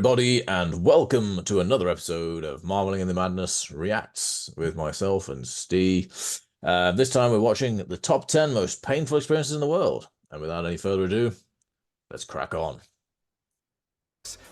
everybody, and welcome to another episode of Marveling in the Madness Reacts with myself and Steve. This time we're watching the top 10 most painful experiences in the world. And without any further ado, let's crack on.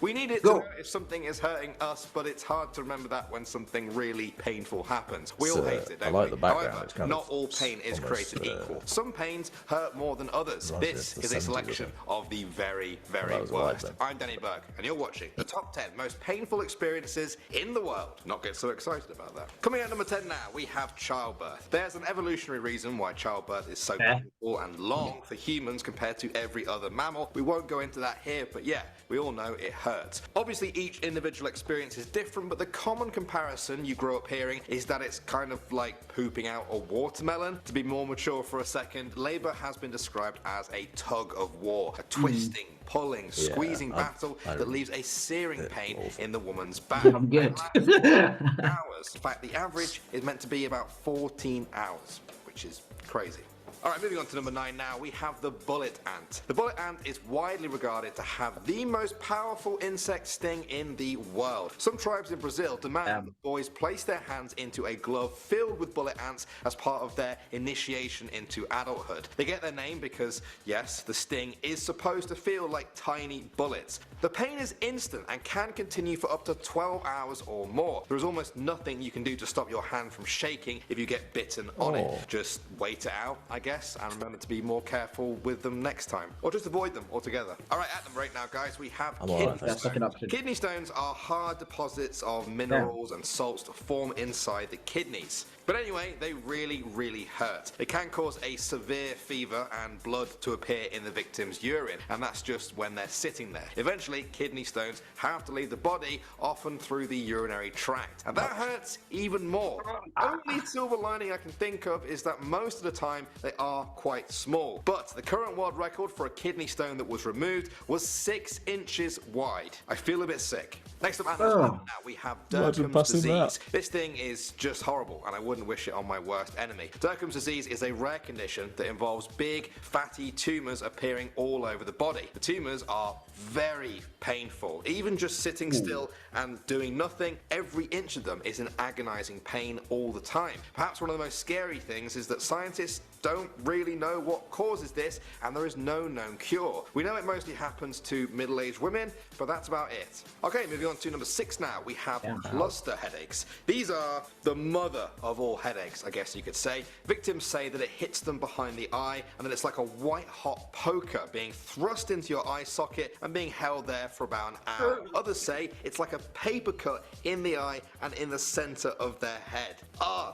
We need it to know if something is hurting us, but it's hard to remember that when something really painful happens. We all hate it, don't we? The background. However, not all pain is created equal. Some pains hurt more than others. This is a selection of the very, very worst. I'm Danny Burke, and you're watching the top 10 most painful experiences in the world. Not get so excited about that. Coming at number 10 now, we have childbirth. There's an evolutionary reason why childbirth is so painful and long for humans compared to every other mammal. We won't go into that here, but yeah, we all know it hurts. Obviously, each individual experience is different, but the common comparison you grow up hearing is that it's kind of like pooping out a watermelon. To be more mature for a second, labor has been described as a tug of war, a twisting, pulling, squeezing battle that leaves a searing pain in the woman's back. I'm good. Hours. In fact, the average is meant to be about 14 hours, which is crazy. Alright, moving on to number 9 now, we have the bullet ant. The bullet ant is widely regarded to have the most powerful insect sting in the world. Some tribes in Brazil demand that boys place their hands into a glove filled with bullet ants as part of their initiation into adulthood. They get their name because, yes, the sting is supposed to feel like tiny bullets. The pain is instant and can continue for up to 12 hours or more. There is almost nothing you can do to stop your hand from shaking if you get bitten on it. Just wait it out, I guess, and remember to be more careful with them next time, or just avoid them altogether. Alright, at number 8 now, guys, we have kidney stones. Kidney stones are hard deposits of minerals and salts that form inside the kidneys. But anyway, they really hurt. They can cause a severe fever and blood to appear in the victim's urine, and that's just when they're sitting there. Eventually, kidney stones have to leave the body, often through the urinary tract, and that hurts even more. Only silver lining I can think of is that most of the time they are quite small. But the current world record for a kidney stone that was removed was 6 inches wide. I feel a bit sick. Next up, now we have Derkham's disease. This thing is just horrible, and I wouldn't wish it on my worst enemy. Derkham's disease is a rare condition that involves big, fatty tumours appearing all over the body. The tumours are very painful. Even just sitting still and doing nothing, every inch of them is an agonizing pain all the time. Perhaps one of the most scary things is that scientists don't really know what causes this, and there is no known cure. We know it mostly happens to middle-aged women, but that's about it. Okay, moving on to number 6 now, we have cluster headaches. These are the mother of all headaches, I guess you could say. Victims say that it hits them behind the eye, and that it's like a white-hot poker being thrust into your eye socket and being held there for about an hour. Others say it's like a paper cut in the eye and in the center of their head.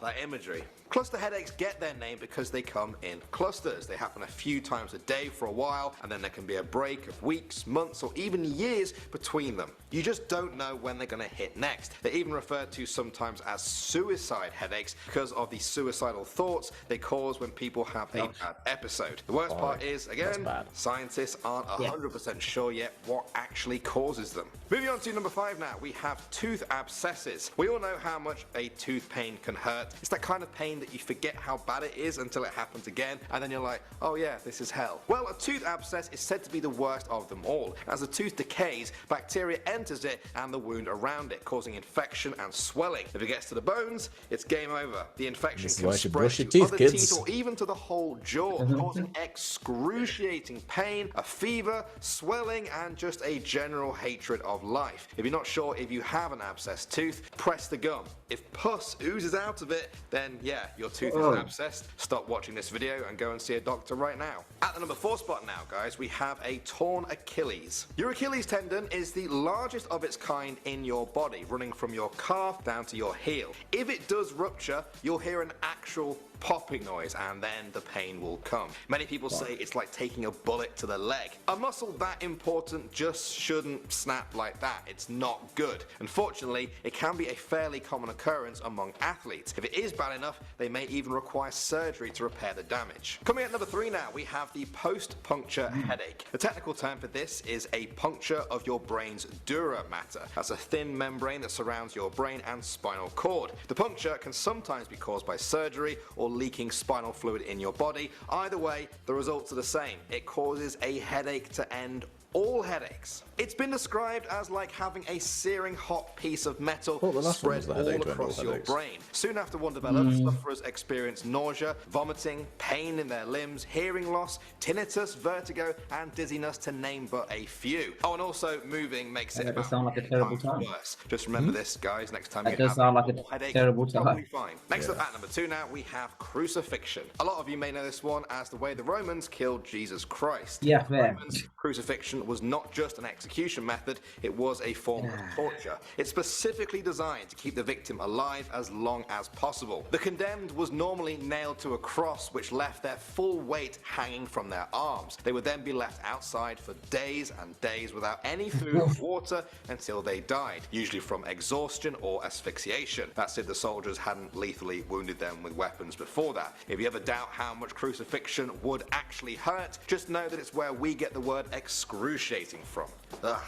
That imagery. Cluster headaches get their name because they come in clusters. They happen a few times a day for a while, and then there can be a break of weeks, months, or even years between them. You just don't know when they're going to hit next. They're even referred to sometimes as suicide headaches because of the suicidal thoughts they cause when people have a bad episode. The worst part is, again, scientists aren't 100% sure yet what actually causes them. Moving on to number 5 now, we have tooth abscesses. We all know how much a tooth pain can hurt. It's that kind of pain that you forget how bad it is until it happens again, and then you're like, oh yeah, this is hell. Well, a tooth abscess is said to be the worst of them all. As the tooth decays, bacteria enters it and the wound around it, causing infection and swelling. If it gets to the bones, it's game over. The infection can spread to other teeth or even to the whole jaw, causing excruciating pain, a fever, swelling, and just a general hatred of life. If you're not sure if you have an abscessed tooth, press the gum. If pus oozes out of it, then yeah, your tooth is abscessed. Stop watching this video and go and see a doctor right now. At the number 4 spot now, guys, we have a torn Achilles. Your Achilles tendon is the largest of its kind in your body, running from your calf down to your heel. If it does rupture, you'll hear an actual popping noise, and then the pain will come. Many people say it's like taking a bullet to the leg. A muscle that important just shouldn't snap like that. It's not good. Unfortunately, it can be a fairly common occurrence among athletes. If it is bad enough, they may even require surgery to repair the damage. Coming at number 3 now, we have the post-puncture headache. The technical term for this is a puncture of your brain's dura mater. That's a thin membrane that surrounds your brain and spinal cord. The puncture can sometimes be caused by surgery or leaking spinal fluid in your body. Either way, the results are the same. It causes a headache to end all headaches. It's been described as like having a searing hot piece of metal Well, the last one spread was the all headache to end all across your headaches. brain. Soon after one developed, sufferers experienced nausea, vomiting, pain in their limbs, hearing loss, tinnitus, vertigo, and dizziness, to name but a few. Oh, and also moving makes it That does about sound like a 10 terrible times time. worse. Just remember this, guys, next time That you does have sound like a normal headache, terrible you'll be time. fine. Next up at number 2 now, we have crucifixion. A lot of you may know this one as the way the Romans killed Jesus Christ. Yeah, fair. Romans, crucifixion was not just an execution method, it was a form of torture. It's specifically designed to keep the victim alive as long as possible. The condemned was normally nailed to a cross which left their full weight hanging from their arms. They would then be left outside for days and days without any food or water until they died, usually from exhaustion or asphyxiation. That's if the soldiers hadn't lethally wounded them with weapons before that. If you ever doubt how much crucifixion would actually hurt, just know that it's where we get the word excruciating from. Ugh.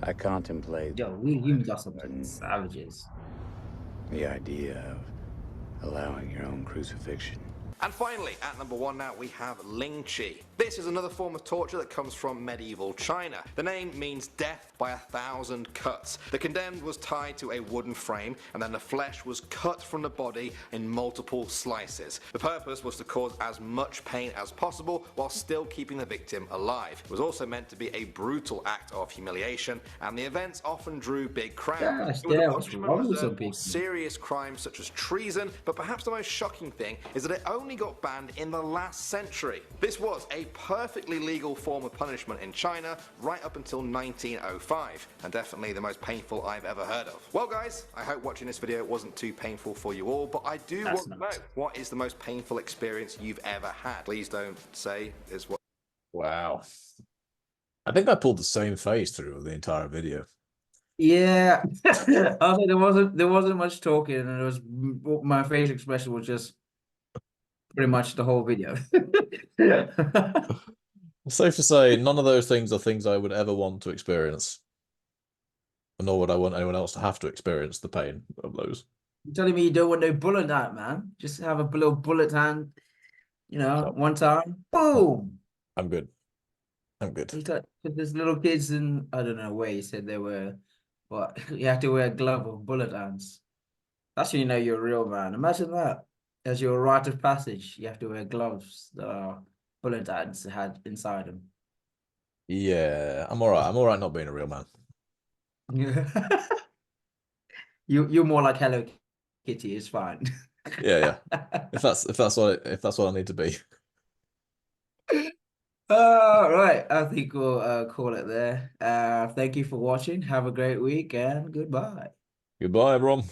I contemplate Yo, we humans are some savages. the idea of allowing your own crucifixion. And finally, at number 1 now, we have Ling Chi. This is another form of torture that comes from medieval China. The name means death by 1,000 cuts. The condemned was tied to a wooden frame, and then the flesh was cut from the body in multiple slices. The purpose was to cause as much pain as possible while still keeping the victim alive. It was also meant to be a brutal act of humiliation, and the events often drew big crowds. Gosh, It was a damn, what's punishment wrong with reserved some for people? serious crimes such as treason, but perhaps the most shocking thing is that it only got banned in the last century. This was a perfectly legal form of punishment in China right up until 1905, and definitely the most painful I've ever heard of. Well guys, I hope watching this video wasn't too painful for you all, but I do That's want to know, not. what is the most painful experience you've ever had? Please don't say is what. Wow. I think I pulled the same face through the entire video. Yeah, I think there wasn't much talking, and it was my facial expression was just pretty much the whole video. Safe to say, none of those things are things I would ever want to experience. Nor would I want anyone else to have to experience the pain of those. You're telling me you don't want no bullet hand, man? Just have a little bullet hand, No. one time, boom. I'm good. I'm good. There's little kids in, I don't know where you said they were, but you have to wear a glove of bullet hands. That's when you know you're a real man. Imagine that. As your rite of passage, you have to wear gloves that are bullet hands had inside them. Yeah, I'm all right. I'm all right not being a real man. You're more like Hello Kitty. It's fine. Yeah. If that's what I need to be. Right. I think we'll call it there. Thank you for watching. Have a great week and goodbye. Goodbye, everyone.